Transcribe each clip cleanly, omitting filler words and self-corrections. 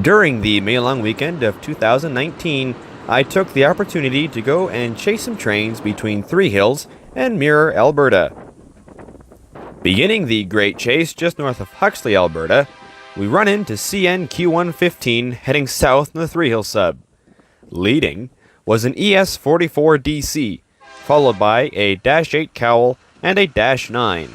During the May long weekend of 2019, I took the opportunity to go and chase some trains between Three Hills and Mirror, Alberta. Beginning the Great Chase just north of Huxley, Alberta, we run into CN Q115 heading south in the Three Hills sub. Leading was an ES44DC, followed by a -8 Cowl and a -9.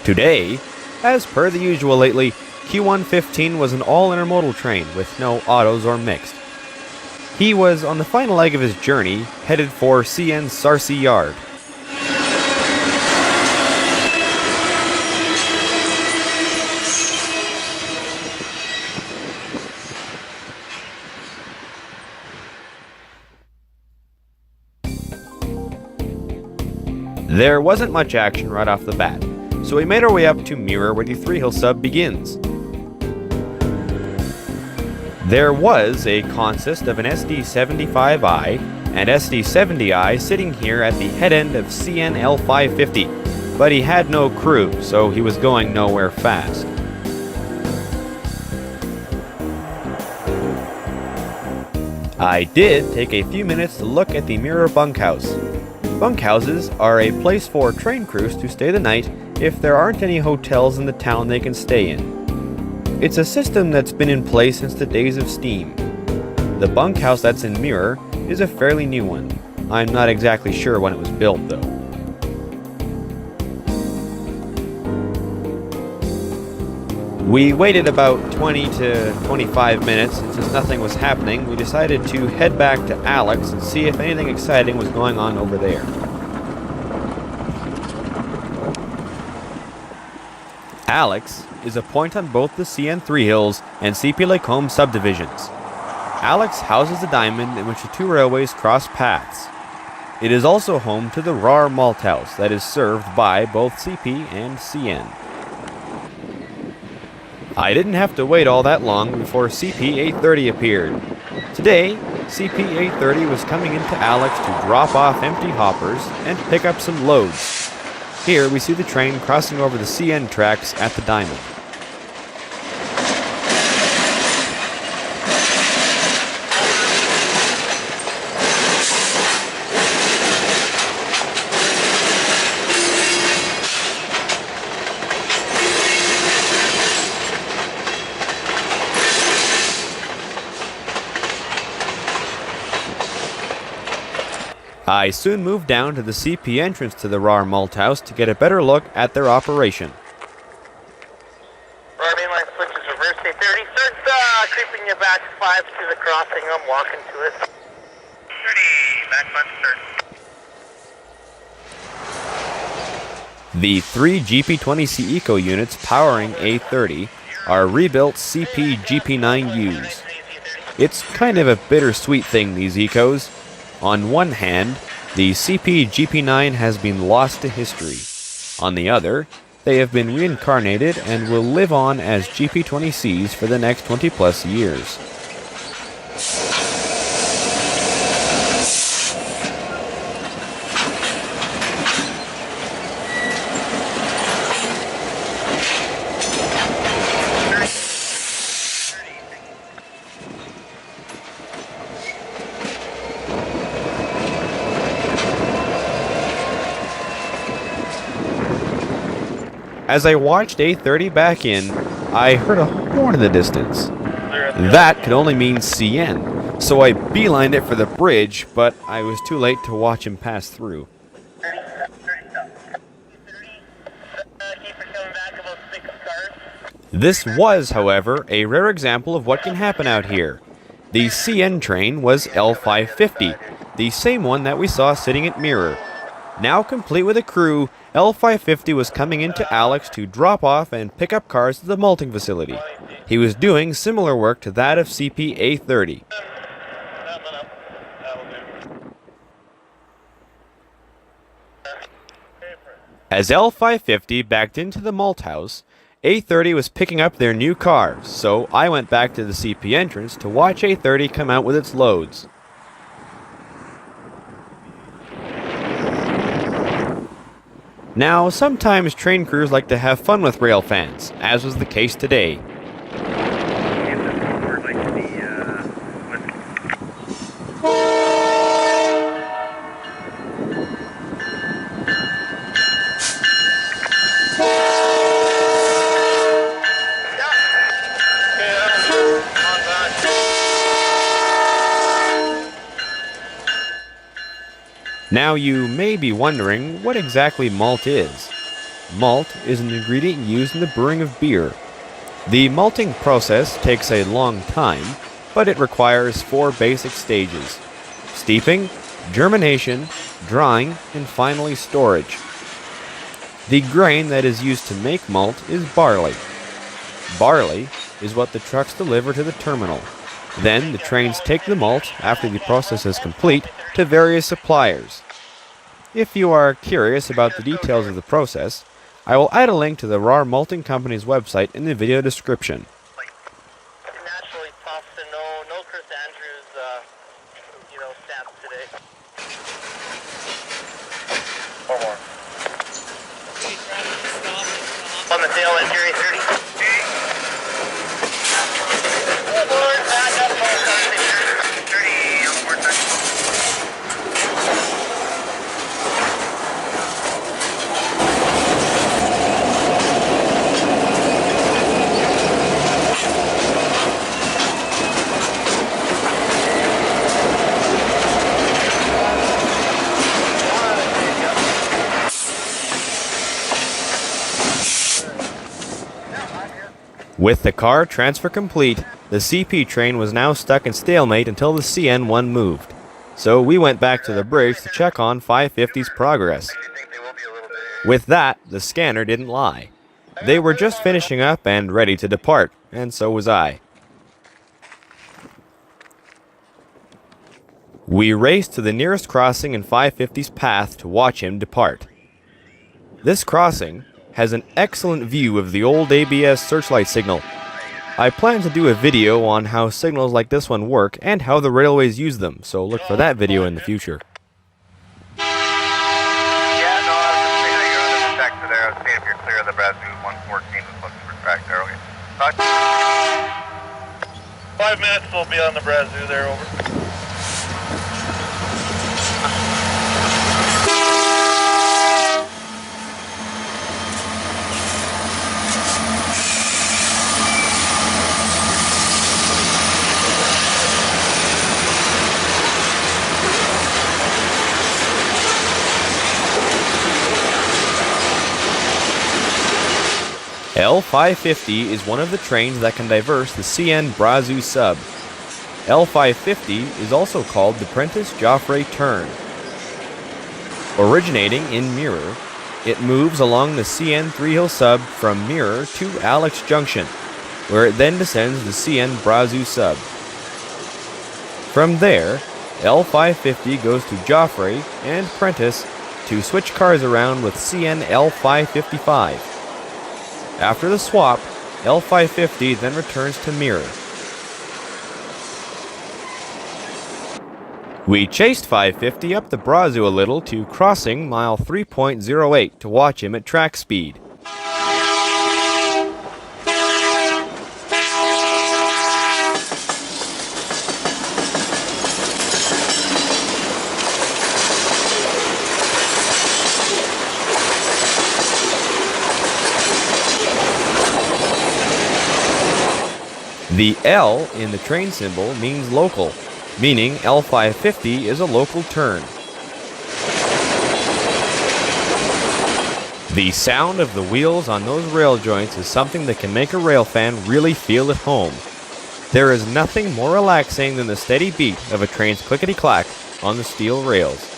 Today, as per the usual lately, Q115 was an all-intermodal train with no autos or mixed. He was on the final leg of his journey, headed for CN Sarcee Yard. There wasn't much action right off the bat, so we made our way up to Mirror where the Three Hills sub begins. There was a consist of an SD75i and SD70i sitting here at the head end of CN L550, but he had no crew, so he was going nowhere fast. I did take a few minutes to look at the Mirror bunkhouse. Bunkhouses are a place for train crews to stay the night if there aren't any hotels in the town they can stay in. It's a system that's been in place since the days of steam. The bunkhouse that's in Mirror is a fairly new one. I'm not exactly sure when it was built though. We waited about 20 to 25 minutes, and since nothing was happening, we decided to head back to Alex and see if anything exciting was going on over there. Alex is a point on both the CN Three Hills and CP Lacombe subdivisions. Alex houses the diamond in which the two railways cross paths. It is also home to the RAR Malt House that is served by both CP and CN. I didn't have to wait all that long before CP 830 appeared. Today, CP 830 was coming into Alex to drop off empty hoppers and pick up some loads. Here we see the train crossing over the CN tracks at the diamond. I soon moved down to the CP entrance to the RAR Malt House to get a better look at their operation. RAR mainline switches reverse 830. Starts creeping you back 5 to the crossing. I'm walking to it. 30, back 5 start. The three GP20C Eco units powering A30 are rebuilt CP GP9Us. It's kind of a bittersweet thing, these Ecos. On one hand, the CP GP9 has been lost to history. On the other, they have been reincarnated and will live on as GP20Cs for the next 20 plus years. As I watched A30 back in, I heard a horn in the distance. That could only mean CN, so I beelined it for the bridge, but I was too late to watch him pass through. This was, however, a rare example of what can happen out here. The CN train was L550, the same one that we saw sitting at Mirror. Now complete with a crew, L550 was coming into Alex to drop off and pick up cars at the malting facility. He was doing similar work to that of CP A30. As L550 backed into the malt house, A30 was picking up their new cars, so I went back to the CP entrance to watch A30 come out with its loads. Now, sometimes train crews like to have fun with rail fans, as was the case today. Now you may be wondering what exactly malt is. Malt is an ingredient used in the brewing of beer. The malting process takes a long time, but it requires 4 basic stages: steeping, germination, drying, and finally storage. The grain that is used to make malt is barley. Barley is what the trucks deliver to the terminal. Then the trains take the malt, after the process is complete, to various suppliers. If you are curious about the details of the process, I will add a link to the Raw Malting Company's website in the video description. Naturally tough to no Chris Andrews, stats today. One more. On the tail end, Jerry, 30. Forward, back up, 30, on board, 30. With the car transfer complete, the CP train was now stuck in stalemate until the CN1 moved. So we went back to the bridge to check on 550's progress. With that, the scanner didn't lie. They were just finishing up and ready to depart, and so was I. We raced to the nearest crossing in 550's path to watch him depart. This crossing has an excellent view of the old ABS searchlight signal. I plan to do a video on how signals like this one work and how the railways use them, so look for that video in the future. Yeah, no, I was just seeing how you're on the sector there. I was seeing if you're clear of the Brazeau 114 was looking for track there. Okay. 5 minutes, we'll be on the Brazeau there, over. L550 is one of the trains that can traverse the CN Brazeau sub. L550 is also called the Prentice Joffre Turn. Originating in Mirror, it moves along the CN Three Hills sub from Mirror to Alex Junction, where it then descends the CN Brazeau sub. From there, L550 goes to Joffre and Prentice to switch cars around with CN L555. After the swap, L550 then returns to Mirror. We chased 550 up the Brazeau a little to crossing mile 3.08 to watch him at track speed. The L in the train symbol means local, meaning L550 is a local turn. The sound of the wheels on those rail joints is something that can make a rail fan really feel at home. There is nothing more relaxing than the steady beat of a train's clickety-clack on the steel rails.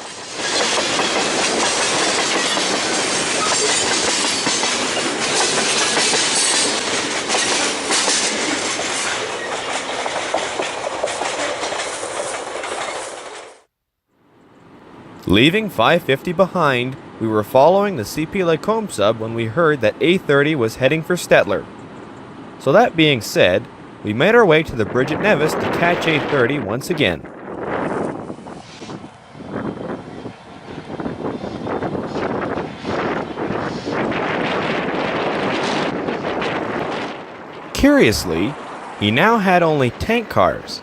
Leaving 550 behind, We were following the CP Lacombe sub when we heard that A30 was heading for Staedtler. So that being said, we made our way to the bridge at Nevis to catch A30 once again. Curiously, he now had only tank cars.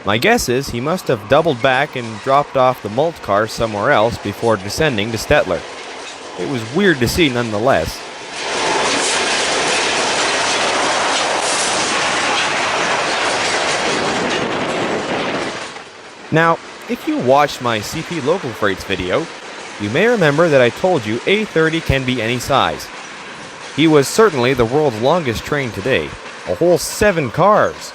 My guess is he must have doubled back and dropped off the mult car somewhere else before descending to Staedtler. It was weird to see nonetheless. Now, if you watched my CP Local Freights video, you may remember that I told you A30 can be any size. He was certainly the world's longest train today, a whole 7 cars.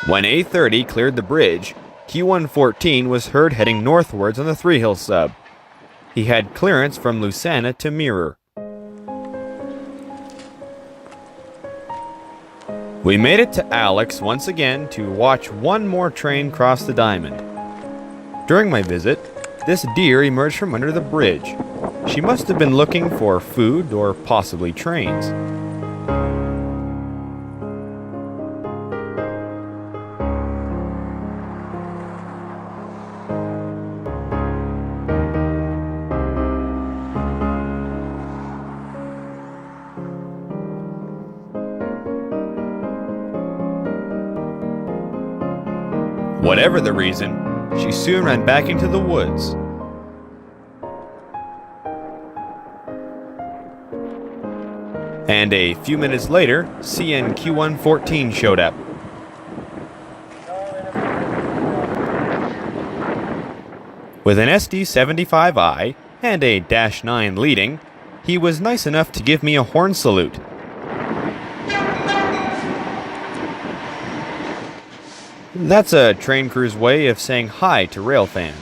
When A30 cleared the bridge, Q114 was heard heading northwards on the Three Hills sub. He had clearance from Lucena to Mirror. We made it to Alex once again to watch one more train cross the diamond. During my visit, this deer emerged from under the bridge. She must have been looking for food or possibly trains. Whatever the reason, she soon ran back into the woods. And a few minutes later, CN Q114 showed up. With an SD75i and a -9 leading, he was nice enough to give me a horn salute. That's a train crew's way of saying hi to rail fans.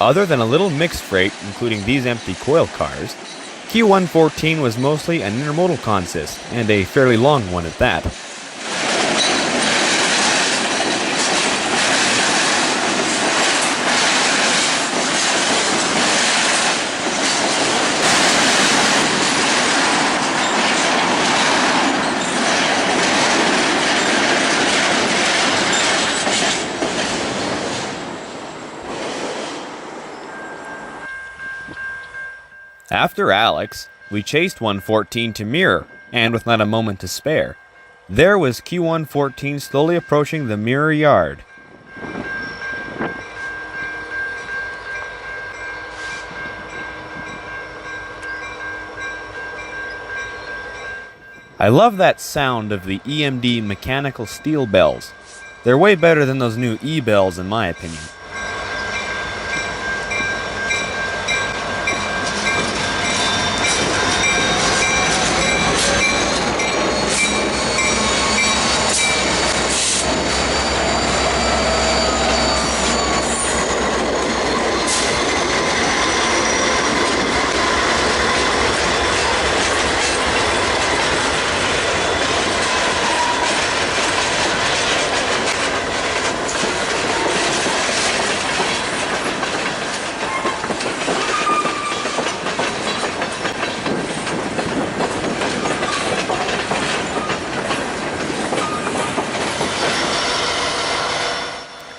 Other than a little mixed freight, including these empty coil cars, Q114 was mostly an intermodal consist, and a fairly long one at that. After Alex, we chased 114 to Mirror, and with not a moment to spare, there was Q114 slowly approaching the Mirror yard. I love that sound of the EMD mechanical steel bells. They're way better than those new E-bells in my opinion.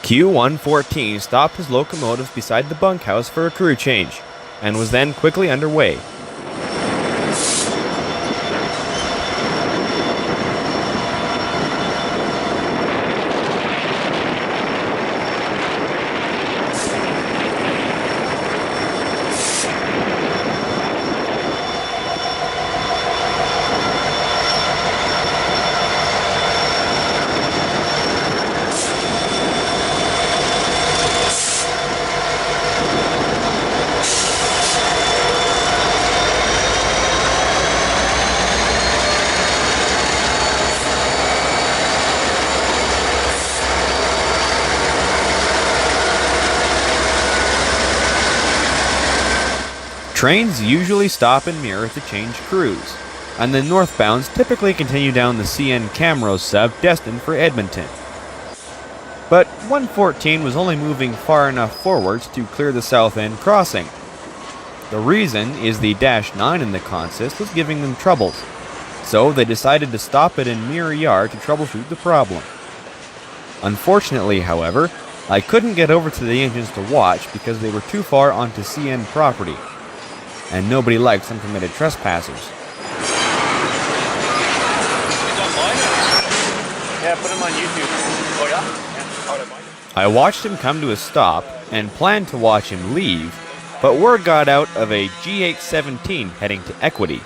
Q114 stopped his locomotives beside the bunkhouse for a crew change, and was then quickly underway. trains usually stop in Mirror to change crews, and the northbounds typically continue down the CN Camrose sub destined for Edmonton. But 114 was only moving far enough forwards to clear the south end crossing. The reason is the -9 in the consist was giving them troubles, so they decided to stop it in Mirror Yard to troubleshoot the problem. Unfortunately, however, I couldn't get over to the engines to watch because they were too far onto CN property, and nobody likes unpermitted trespassers. Yeah, put them on YouTube. Oh yeah? I watched him come to a stop and planned to watch him leave, but word got out of a G817 heading to Equity.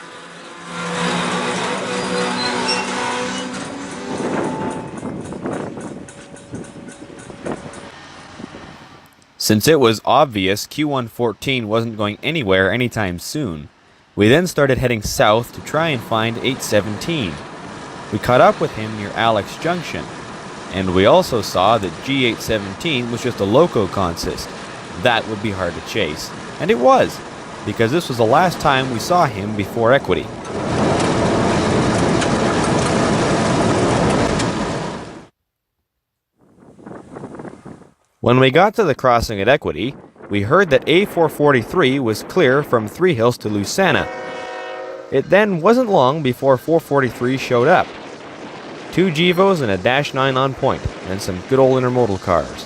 Since it was obvious Q114 wasn't going anywhere anytime soon, we then started heading south to try and find 817. We caught up with him near Alex Junction, and we also saw that G817 was just a loco consist. That would be hard to chase, and it was, because this was the last time we saw him before Equity. When we got to the crossing at Equity, we heard that A443 was clear from Three Hills to Lucena. It then wasn't long before 443 showed up. 2 Gevos and a -9 on point, and some good old intermodal cars.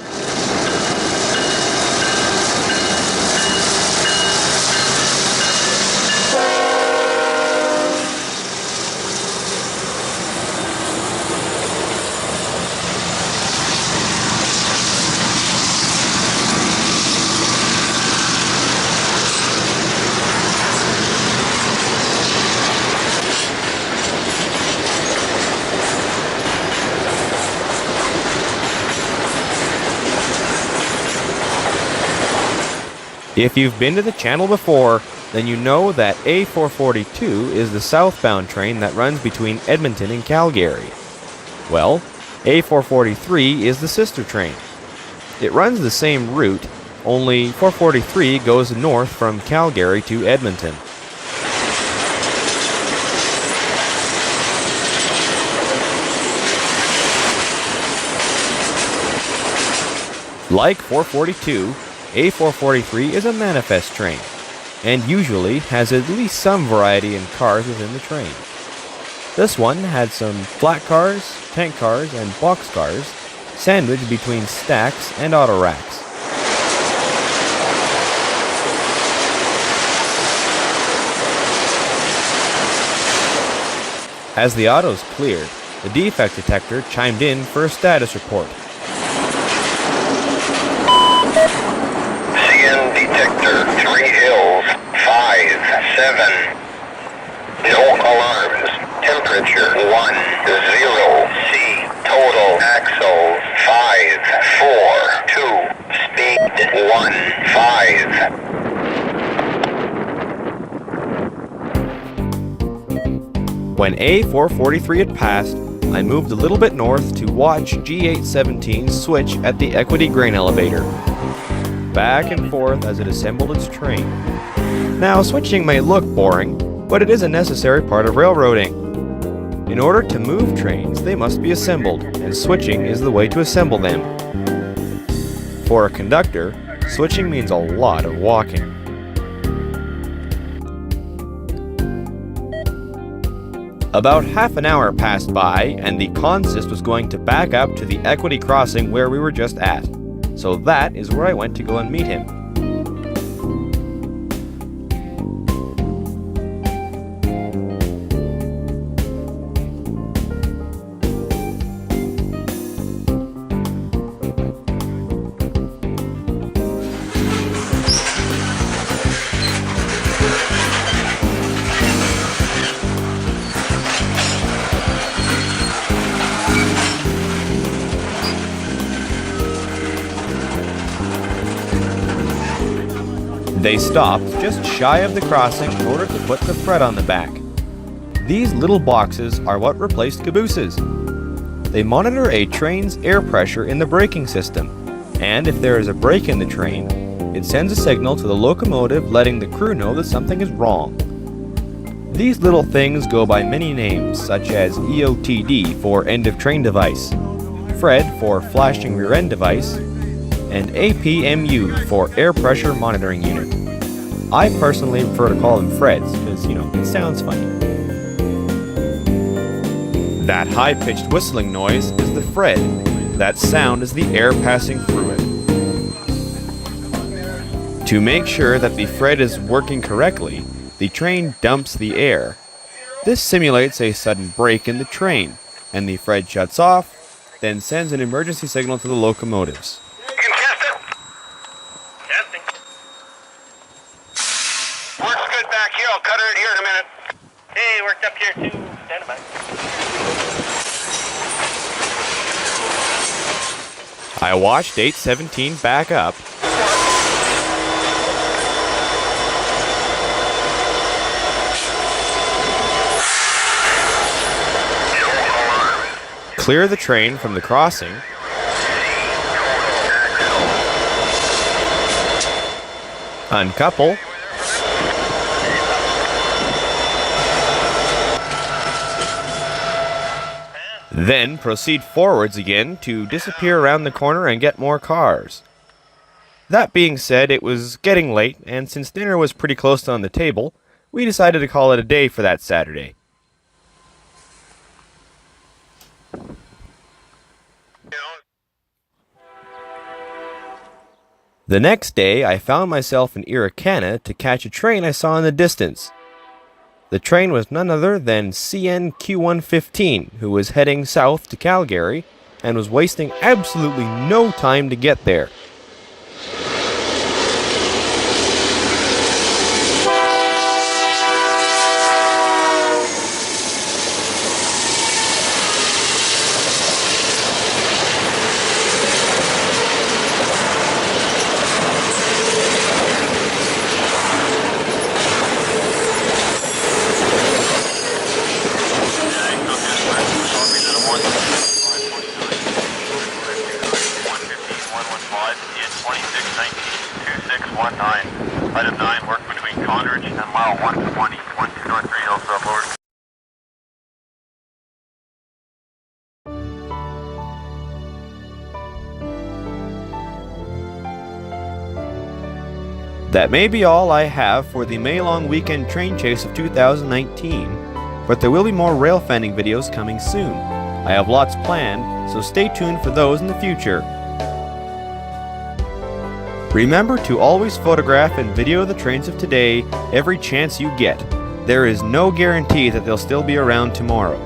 If you've been to the channel before, then you know that A442 is the southbound train that runs between Edmonton and Calgary. Well, A443 is the sister train. It runs the same route, only 443 goes north from Calgary to Edmonton. Like 442, A443 is a manifest train, and usually has at least some variety in cars within the train. This one had some flat cars, tank cars, and box cars, sandwiched between stacks and auto racks. As the autos cleared, the defect detector chimed in for a status report. CN detector, 3 Hills, 5-7. No alarms. Temperature 10. C. Total axle 542. Speed 15. When A443 had passed, I moved a little bit north to watch G817 switch at the Equity grain elevator, back and forth as it assembled its train. Now, switching may look boring, but it is a necessary part of railroading. In order to move trains, they must be assembled, and switching is the way to assemble them. For a conductor, switching means a lot of walking. About half an hour passed by, and the consist was going to back up to the Equity crossing where we were just at. So that is where I went to go and meet him. They stopped just shy of the crossing in order to put the thread on the back. These little boxes are what replaced cabooses. They monitor a train's air pressure in the braking system, and if there is a break in the train, it sends a signal to the locomotive letting the crew know that something is wrong. These little things go by many names, such as EOTD for end of train device, FRED for flashing rear end device, and APMU for air pressure monitoring unit. I personally prefer to call them FREDs because, it sounds funny. That high-pitched whistling noise is the FRED. That sound is the air passing through it. To make sure that the FRED is working correctly, the train dumps the air. This simulates a sudden break in the train, and the FRED shuts off, then sends an emergency signal to the locomotives. You can test it. Testing. Works good back here. I'll cut her in here in a minute. Hey, worked up here too. Stand by. I watched 817 back up, clear the train from the crossing, uncouple, then proceed forwards again to disappear around the corner and get more cars. That being said, it was getting late, and since dinner was pretty close on the table, we decided to call it a day for that Saturday. The next day, I found myself in Irricana to catch a train I saw in the distance. The train was none other than CN Q115, who was heading south to Calgary and was wasting absolutely no time to get there. Item 9, work between Conridge and mile 120, 12 North 3 Hills Brazeau. That may be all I have for the May-long weekend train chase of 2019, but there will be more rail fanning videos coming soon. I have lots planned, so stay tuned for those in the future. Remember to always photograph and video the trains of today every chance you get. There is no guarantee that they'll still be around tomorrow.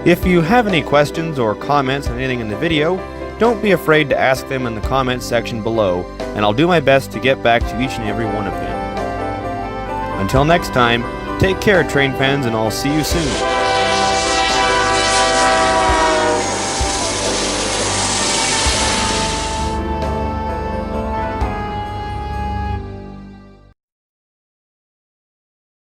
If you have any questions or comments on anything in the video, don't be afraid to ask them in the comments section below, and I'll do my best to get back to each and every one of them. Until next time, take care, train fans, and I'll see you soon.